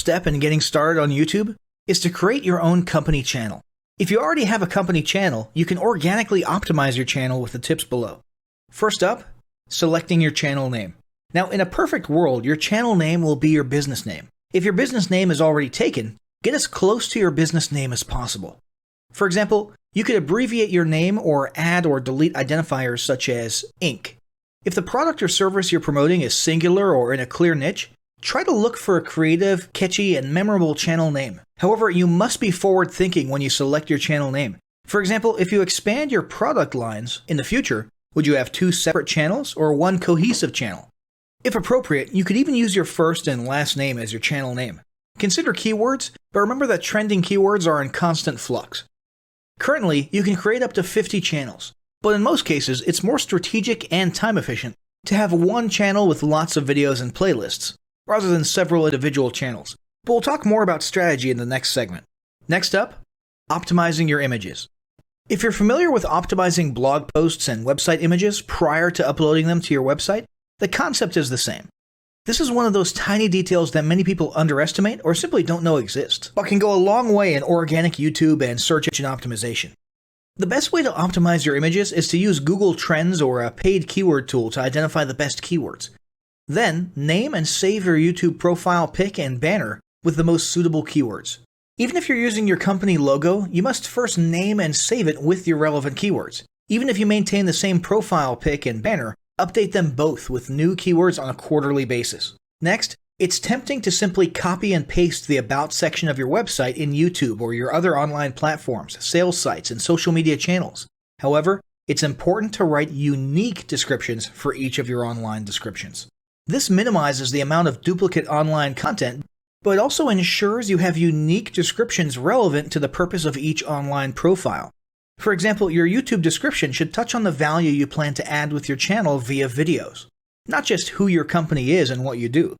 step in getting started on YouTube is to create your own company channel. If you already have a company channel, you can organically optimize your channel with the tips below. First up, selecting your channel name. Now, in a perfect world, your channel name will be your business name. If your business name is already taken, get as close to your business name as possible. For example, you could abbreviate your name or add or delete identifiers such as Inc. If the product or service you're promoting is singular or in a clear niche, try to look for a creative, catchy, and memorable channel name. However, you must be forward-thinking when you select your channel name. For example, if you expand your product lines in the future, would you have 2 separate channels or 1 cohesive channel? If appropriate, you could even use your first and last name as your channel name. Consider keywords, but remember that trending keywords are in constant flux. Currently, you can create up to 50 channels, but in most cases, it's more strategic and time efficient to have one channel with lots of videos and playlists, rather than several individual channels. But we'll talk more about strategy in the next segment. Next up, optimizing your images. If you're familiar with optimizing blog posts and website images prior to uploading them to your website, the concept is the same. This is one of those tiny details that many people underestimate or simply don't know exist, but can go a long way in organic YouTube and search engine optimization. The best way to optimize your images is to use Google Trends or a paid keyword tool to identify the best keywords. Then, name and save your YouTube profile pic and banner with the most suitable keywords. Even if you're using your company logo, you must first name and save it with your relevant keywords. Even if you maintain the same profile pic and banner, update them both with new keywords on a quarterly basis. Next, it's tempting to simply copy and paste the About section of your website in YouTube or your other online platforms, sales sites, and social media channels. However, it's important to write unique descriptions for each of your online descriptions. This minimizes the amount of duplicate online content, but it also ensures you have unique descriptions relevant to the purpose of each online profile. For example, your YouTube description should touch on the value you plan to add with your channel via videos, not just who your company is and what you do.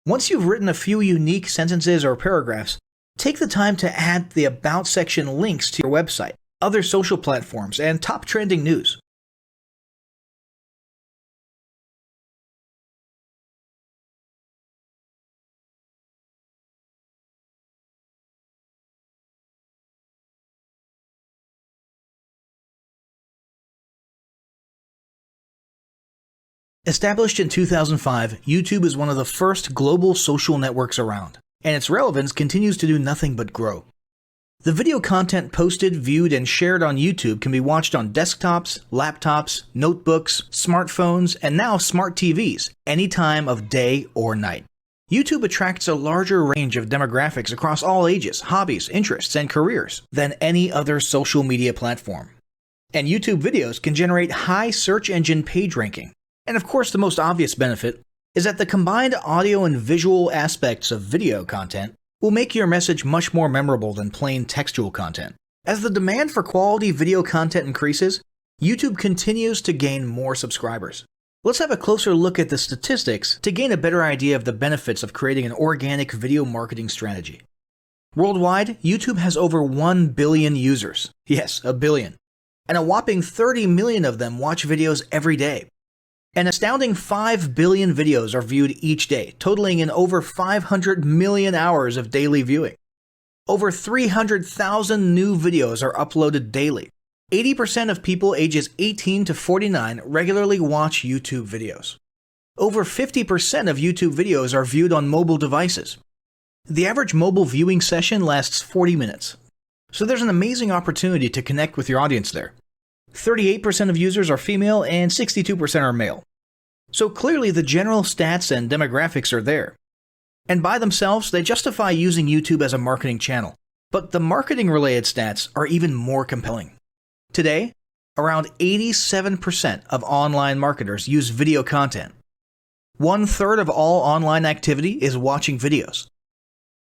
Once you've written a few unique sentences or paragraphs, take the time to add the About section links to your website, other social platforms, and top trending news. Established in 2005, YouTube is one of the first global social networks around, and its relevance continues to do nothing but grow. The video content posted, viewed, and shared on YouTube can be watched on desktops, laptops, notebooks, smartphones, and now smart TVs, any time of day or night. YouTube attracts a larger range of demographics across all ages, hobbies, interests, and careers than any other social media platform. And YouTube videos can generate high search engine page ranking. And of course, the most obvious benefit is that the combined audio and visual aspects of video content will make your message much more memorable than plain textual content. As the demand for quality video content increases, YouTube continues to gain more subscribers. Let's have a closer look at the statistics to gain a better idea of the benefits of creating an organic video marketing strategy. Worldwide, YouTube has over 1 billion users. Yes, a billion. And a whopping 30 million of them watch videos every day. An astounding 5 billion videos are viewed each day, totaling in over 500 million hours of daily viewing. Over 300,000 new videos are uploaded daily. 80% of people ages 18 to 49 regularly watch YouTube videos. Over 50% of YouTube videos are viewed on mobile devices. The average mobile viewing session lasts 40 minutes. So there's an amazing opportunity to connect with your audience there. 38% of users are female and 62% are male. So clearly the general stats and demographics are there. And by themselves, they justify using YouTube as a marketing channel. But the marketing-related stats are even more compelling. Today, around 87% of online marketers use video content. 1/3 of all online activity is watching videos.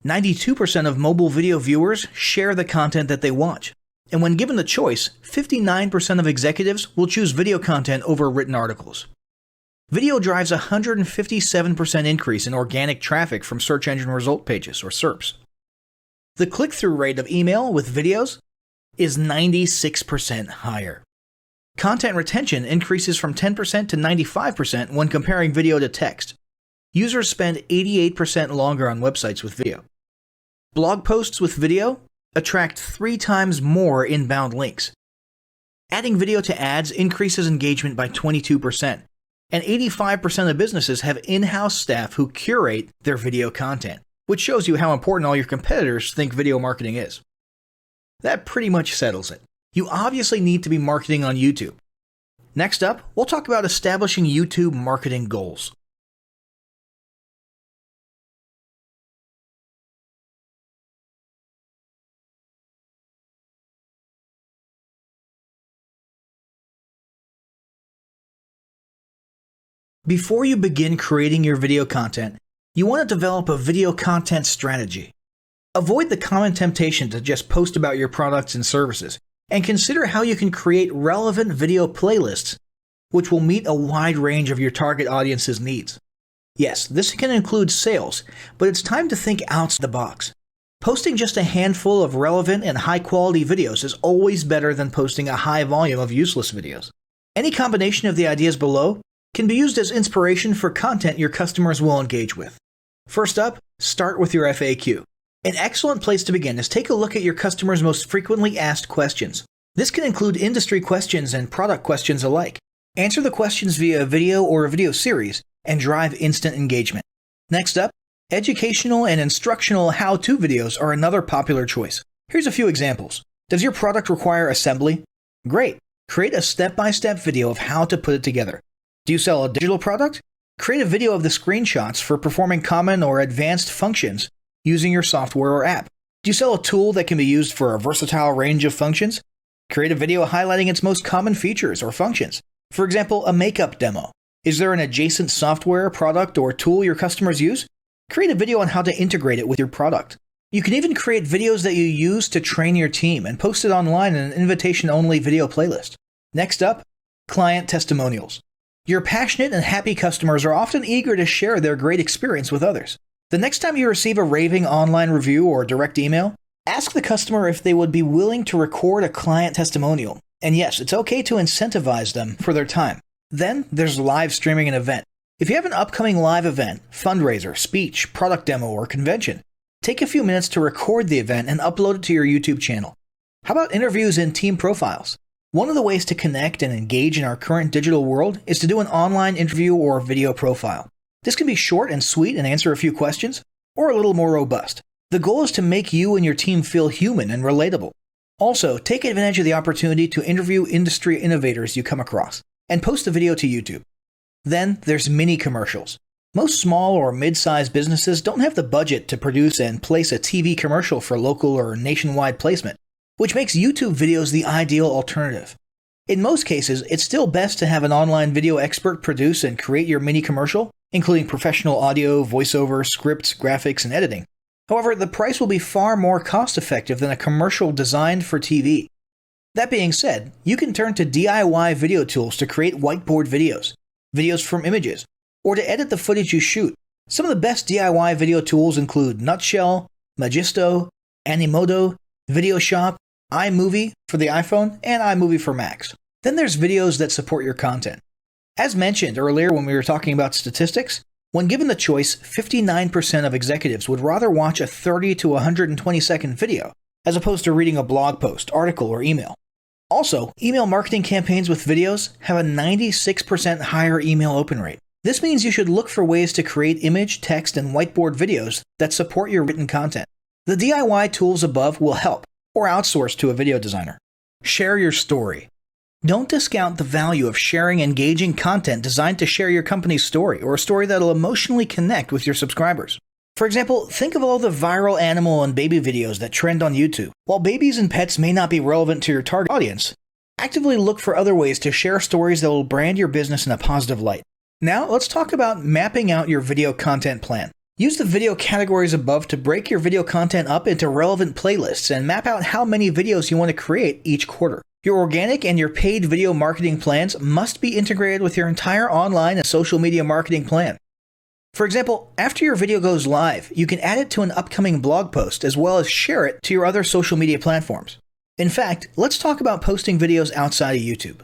92% of mobile video viewers share the content that they watch. And when given the choice, 59% of executives will choose video content over written articles. Video drives a 157% increase in organic traffic from search engine result pages, or SERPs. The click-through rate of email with videos is 96% higher. Content retention increases from 10% to 95% when comparing video to text. Users spend 88% longer on websites with video. Blog posts with video attract 3 times more inbound links. Adding video to ads increases engagement by 22%, and 85% of businesses have in-house staff who curate their video content, which shows you how important all your competitors think video marketing is. That pretty much settles it. You obviously need to be marketing on YouTube. Next up, we'll talk about establishing YouTube marketing goals. Before you begin creating your video content, you want to develop a video content strategy. Avoid the common temptation to just post about your products and services, and consider how you can create relevant video playlists which will meet a wide range of your target audience's needs. Yes, this can include sales, but it's time to think outside the box. Posting just a handful of relevant and high-quality videos is always better than posting a high volume of useless videos. Any combination of the ideas below can be used as inspiration for content your customers will engage with. First up, start with your FAQ. An excellent place to begin is take a look at your customers' most frequently asked questions. This can include industry questions and product questions alike. Answer the questions via a video or a video series and drive instant engagement. Next up, educational and instructional how-to videos are another popular choice. Here's a few examples. Does your product require assembly? Great. Create a step-by-step video of how to put it together. Do you sell a digital product? Create a video of the screenshots for performing common or advanced functions using your software or app. Do you sell a tool that can be used for a versatile range of functions? Create a video highlighting its most common features or functions. For example, a makeup demo. Is there an adjacent software, product, or tool your customers use? Create a video on how to integrate it with your product. You can even create videos that you use to train your team and post it online in an invitation-only video playlist. Next up, client testimonials. Your passionate and happy customers are often eager to share their great experience with others. The next time you receive a raving online review or direct email, ask the customer if they would be willing to record a client testimonial. And yes, it's okay to incentivize them for their time. Then there's live streaming an event. If you have an upcoming live event, fundraiser, speech, product demo, or convention, take a few minutes to record the event and upload it to your YouTube channel. How about interviews and team profiles? One of the ways to connect and engage in our current digital world is to do an online interview or video profile. This can be short and sweet and answer a few questions, or a little more robust. The goal is to make you and your team feel human and relatable. Also, take advantage of the opportunity to interview industry innovators you come across, and post the video to YouTube. Then there's mini commercials. Most small or mid-sized businesses don't have the budget to produce and place a TV commercial for local or nationwide placement, which makes YouTube videos the ideal alternative. In most cases, it's still best to have an online video expert produce and create your mini commercial, including professional audio, voiceover, scripts, graphics, and editing. However, the price will be far more cost-effective than a commercial designed for TV. That being said, you can turn to DIY video tools to create whiteboard videos, videos from images, or to edit the footage you shoot. Some of the best DIY video tools include Nutshell, Magisto, Animoto, VideoShop, iMovie for the iPhone, and iMovie for Macs. Then there's videos that support your content. As mentioned earlier when we were talking about statistics, when given the choice, 59% of executives would rather watch a 30 to 120 second video as opposed to reading a blog post, article, or email. Also, email marketing campaigns with videos have a 96% higher email open rate. This means you should look for ways to create image, text, and whiteboard videos that support your written content. The DIY tools above will help, or outsource to a video designer. Share your story. Don't discount the value of sharing engaging content designed to share your company's story, or a story that'll emotionally connect with your subscribers. For example, think of all the viral animal and baby videos that trend on YouTube. While babies and pets may not be relevant to your target audience, actively look for other ways to share stories that will brand your business in a positive light. Now, let's talk about mapping out your video content plan. Use the video categories above to break your video content up into relevant playlists and map out how many videos you want to create each quarter. Your organic and your paid video marketing plans must be integrated with your entire online and social media marketing plan. For example, after your video goes live, you can add it to an upcoming blog post as well as share it to your other social media platforms. In fact, let's talk about posting videos outside of YouTube.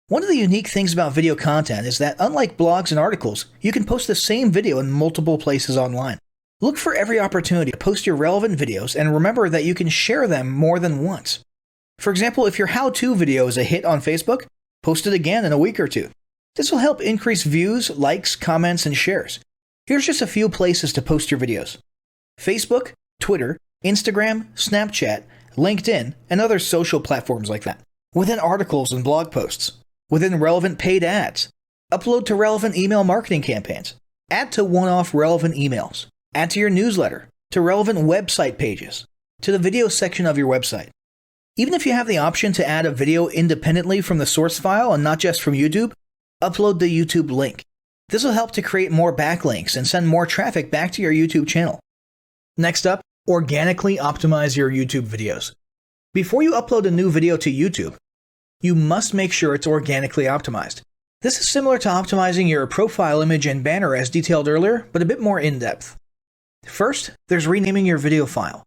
One of the unique things about video content is that unlike blogs and articles, you can post the same video in multiple places online. Look for every opportunity to post your relevant videos and remember that you can share them more than once. For example, if your how-to video is a hit on Facebook, post it again in a week or two. This will help increase views, likes, comments, and shares. Here's just a few places to post your videos: Facebook, Twitter, Instagram, Snapchat, LinkedIn, and other social platforms like that. Within articles and blog posts. Within relevant paid ads. Upload to relevant email marketing campaigns. Add to one-off relevant emails. Add to your newsletter. To relevant website pages. To the video section of your website. Even if you have the option to add a video independently from the source file and not just from YouTube, upload the YouTube link. This will help to create more backlinks and send more traffic back to your YouTube channel. Next up, organically optimize your YouTube videos. Before you upload a new video to YouTube, you must make sure it's organically optimized. This is similar to optimizing your profile image and banner as detailed earlier, but a bit more in-depth. First, there's renaming your video file.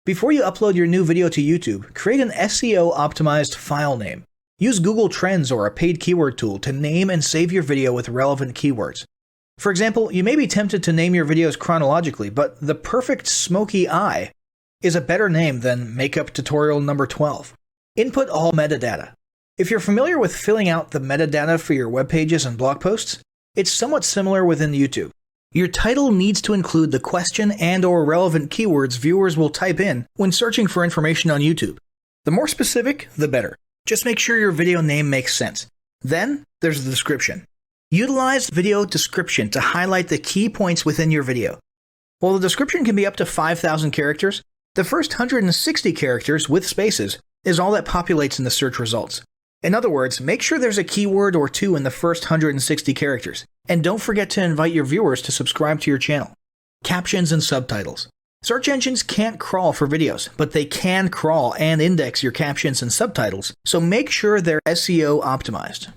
Before you upload your new video to YouTube, create an SEO-optimized file name. Use Google Trends or a paid keyword tool to name and save your video with relevant keywords. For example, you may be tempted to name your videos chronologically, but the perfect smoky eye is a better name than makeup tutorial number 12. Input all metadata. If you're familiar with filling out the metadata for your web pages and blog posts, it's somewhat similar within YouTube. Your title needs to include the question and/or relevant keywords viewers will type in when searching for information on YouTube. The more specific, the better. Just make sure your video name makes sense. Then, there's the description. Utilize video description to highlight the key points within your video. While the description can be up to 5,000 characters, the first 160 characters with spaces is all that populates in the search results. In other words, make sure there's a keyword or two in the first 160 characters. And don't forget to invite your viewers to subscribe to your channel. Captions and subtitles. Search engines can't crawl for videos, but they can crawl and index your captions and subtitles, so make sure they're SEO optimized.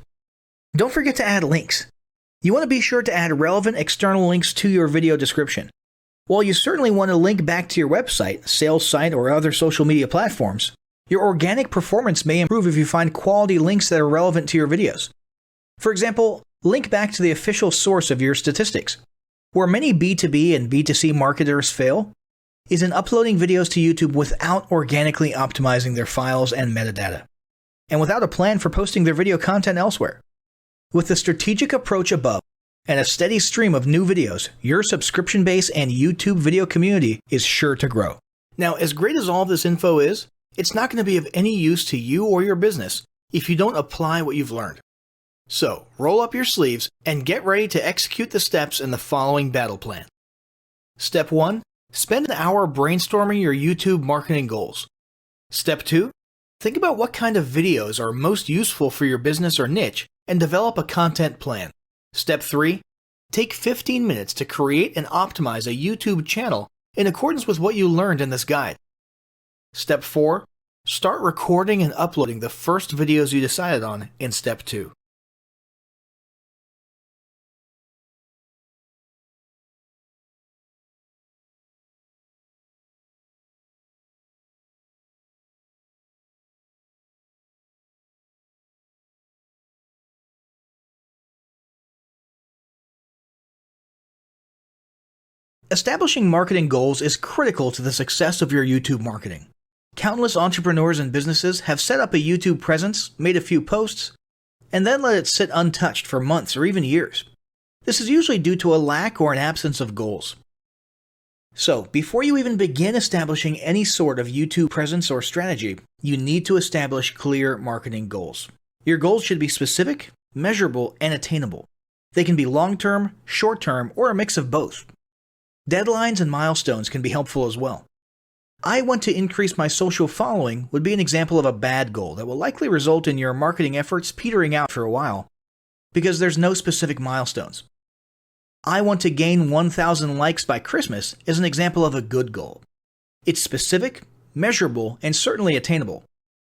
Don't forget to add links. You want to be sure to add relevant external links to your video description. While you certainly want to link back to your website, sales site, or other social media platforms, your organic performance may improve if you find quality links that are relevant to your videos. For example, link back to the official source of your statistics. Where many B2B and B2C marketers fail is in uploading videos to YouTube without organically optimizing their files and metadata, and without a plan for posting their video content elsewhere. With the strategic approach above and a steady stream of new videos, your subscription base and YouTube video community is sure to grow. Now, as great as all of this info is, it's not going to be of any use to you or your business if you don't apply what you've learned. So, roll up your sleeves and get ready to execute the steps in the following battle plan. Step 1. Spend an hour brainstorming your YouTube marketing goals. Step 2. Think about what kind of videos are most useful for your business or niche and develop a content plan. Step 3. Take 15 minutes to create and optimize a YouTube channel in accordance with what you learned in this guide. Step 4. Start recording and uploading the first videos you decided on in Step 2. Establishing marketing goals is critical to the success of your YouTube marketing. Countless entrepreneurs and businesses have set up a YouTube presence, made a few posts, and then let it sit untouched for months or even years. This is usually due to a lack or an absence of goals. So, before you even begin establishing any sort of YouTube presence or strategy, you need to establish clear marketing goals. Your goals should be specific, measurable, and attainable. They can be long-term, short-term, or a mix of both. Deadlines and milestones can be helpful as well. I want to increase my social following would be an example of a bad goal that will likely result in your marketing efforts petering out for a while, because there's no specific milestones. I want to gain 1,000 likes by Christmas is an example of a good goal. It's specific, measurable, and certainly attainable.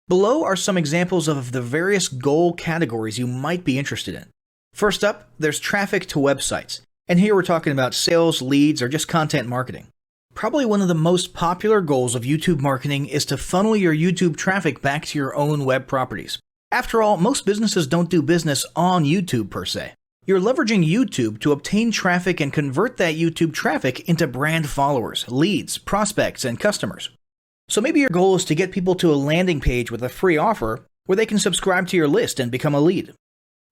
Below are some examples of the various goal categories you might be interested in. First up, there's traffic to websites. And here we're talking about sales, leads, or just content marketing. Probably one of the most popular goals of YouTube marketing is to funnel your YouTube traffic back to your own web properties. After all, most businesses don't do business on YouTube per se. You're leveraging YouTube to obtain traffic and convert that YouTube traffic into brand followers, leads, prospects, and customers. So maybe your goal is to get people to a landing page with a free offer where they can subscribe to your list and become a lead.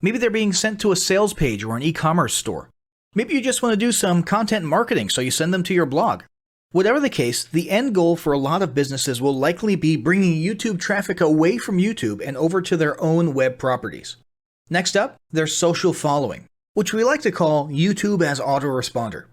Maybe they're being sent to a sales page or an e-commerce store. Maybe you just want to do some content marketing, so you send them to your blog. Whatever the case, the end goal for a lot of businesses will likely be bringing YouTube traffic away from YouTube and over to their own web properties. Next up, there's social following, which we like to call YouTube as autoresponder.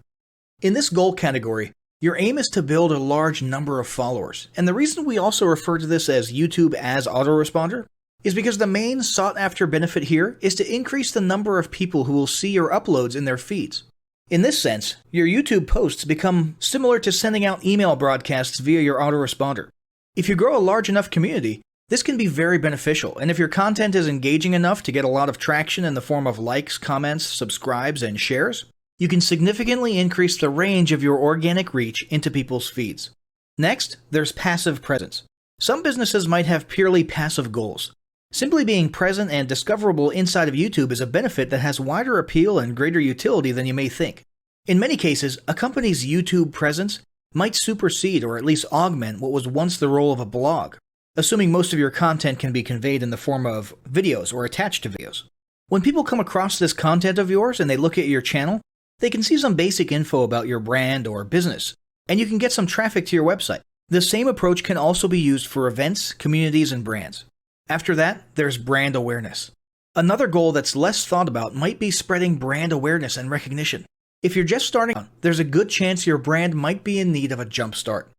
In this goal category, your aim is to build a large number of followers, and the reason we also refer to this as YouTube as autoresponder is because the main sought-after benefit here is to increase the number of people who will see your uploads in their feeds. In this sense, your YouTube posts become similar to sending out email broadcasts via your autoresponder. If you grow a large enough community, this can be very beneficial, and if your content is engaging enough to get a lot of traction in the form of likes, comments, subscribes, and shares, you can significantly increase the range of your organic reach into people's feeds. Next, there's passive presence. Some businesses might have purely passive goals. Simply being present and discoverable inside of YouTube is a benefit that has wider appeal and greater utility than you may think. In many cases, a company's YouTube presence might supersede or at least augment what was once the role of a blog, assuming most of your content can be conveyed in the form of videos or attached to videos. When people come across this content of yours and they look at your channel, they can see some basic info about your brand or business, and you can get some traffic to your website. The same approach can also be used for events, communities, and brands. After that, there's brand awareness. Another goal that's less thought about might be spreading brand awareness and recognition. If you're just starting out, there's a good chance your brand might be in need of a jump start.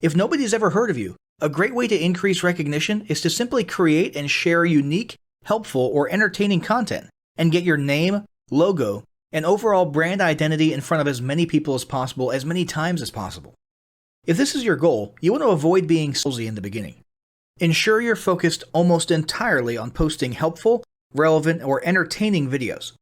If nobody's ever heard of you, a great way to increase recognition is to simply create and share unique, helpful, or entertaining content and get your name, logo, and overall brand identity in front of as many people as possible as many times as possible. If this is your goal, you want to avoid being salesy in the beginning. Ensure you're focused almost entirely on posting helpful, relevant, or entertaining videos.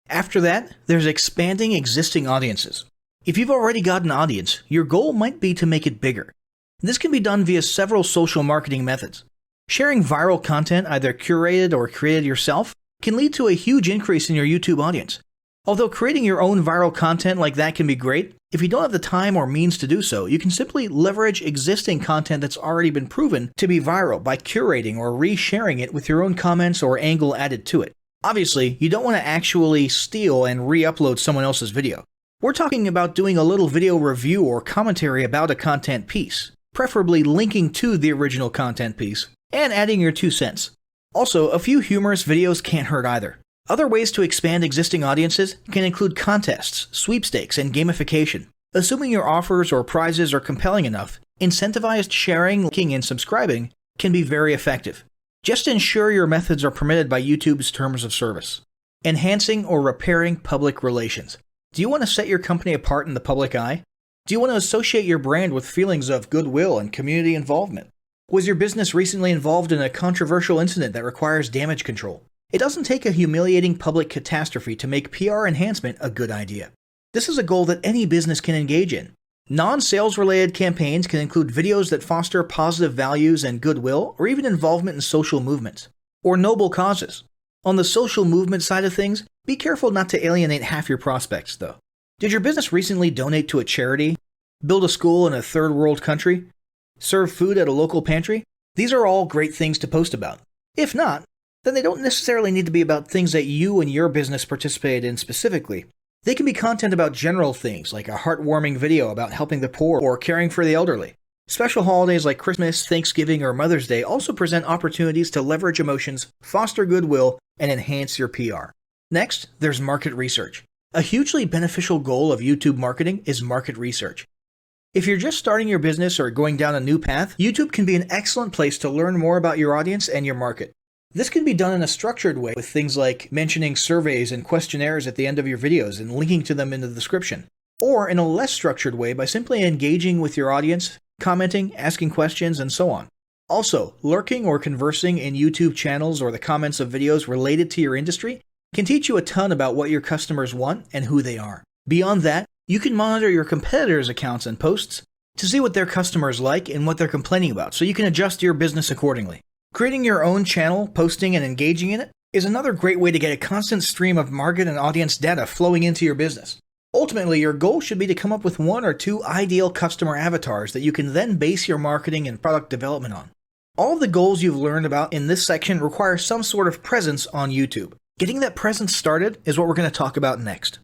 After that, there's expanding existing audiences. If you've already got an audience, your goal might be to make it bigger. This can be done via several social marketing methods. Sharing viral content, either curated or created yourself, can lead to a huge increase in your YouTube audience. Although creating your own viral content like that can be great, if you don't have the time or means to do so, you can simply leverage existing content that's already been proven to be viral by curating or resharing it with your own comments or angle added to it. Obviously, you don't want to actually steal and re-upload someone else's video. We're talking about doing a little video review or commentary about a content piece, preferably linking to the original content piece, and adding your 2 cents. Also, a few humorous videos can't hurt either. Other ways to expand existing audiences can include contests, sweepstakes, and gamification. Assuming your offers or prizes are compelling enough, incentivized sharing, liking, and subscribing can be very effective. Just ensure your methods are permitted by YouTube's terms of service. Enhancing or repairing public relations. Do you want to set your company apart in the public eye? Do you want to associate your brand with feelings of goodwill and community involvement? Was your business recently involved in a controversial incident that requires damage control? It doesn't take a humiliating public catastrophe to make PR enhancement a good idea. This is a goal that any business can engage in. Non-sales related campaigns can include videos that foster positive values and goodwill, or even involvement in social movements, or noble causes. On the social movement side of things, be careful not to alienate half your prospects, though. Did your business recently donate to a charity? Build a school in a third world country? Serve food at a local pantry? These are all great things to post about. If not, then they don't necessarily need to be about things that you and your business participate in specifically. They can be content about general things, like a heartwarming video about helping the poor or caring for the elderly. Special holidays like Christmas, Thanksgiving, or Mother's Day also present opportunities to leverage emotions, foster goodwill, and enhance your PR. Next, there's market research. A hugely beneficial goal of YouTube marketing is market research. If you're just starting your business or going down a new path, YouTube can be an excellent place to learn more about your audience and your market. This can be done in a structured way with things like mentioning surveys and questionnaires at the end of your videos and linking to them in the description, or in a less structured way by simply engaging with your audience, commenting, asking questions, and so on. Also, lurking or conversing in YouTube channels or the comments of videos related to your industry can teach you a ton about what your customers want and who they are. Beyond that, you can monitor your competitors' accounts and posts to see what their customers like and what they're complaining about, so you can adjust your business accordingly. Creating your own channel, posting, and engaging in it is another great way to get a constant stream of market and audience data flowing into your business. Ultimately, your goal should be to come up with 1 or 2 ideal customer avatars that you can then base your marketing and product development on. All of the goals you've learned about in this section require some sort of presence on YouTube. Getting that presence started is what we're going to talk about next.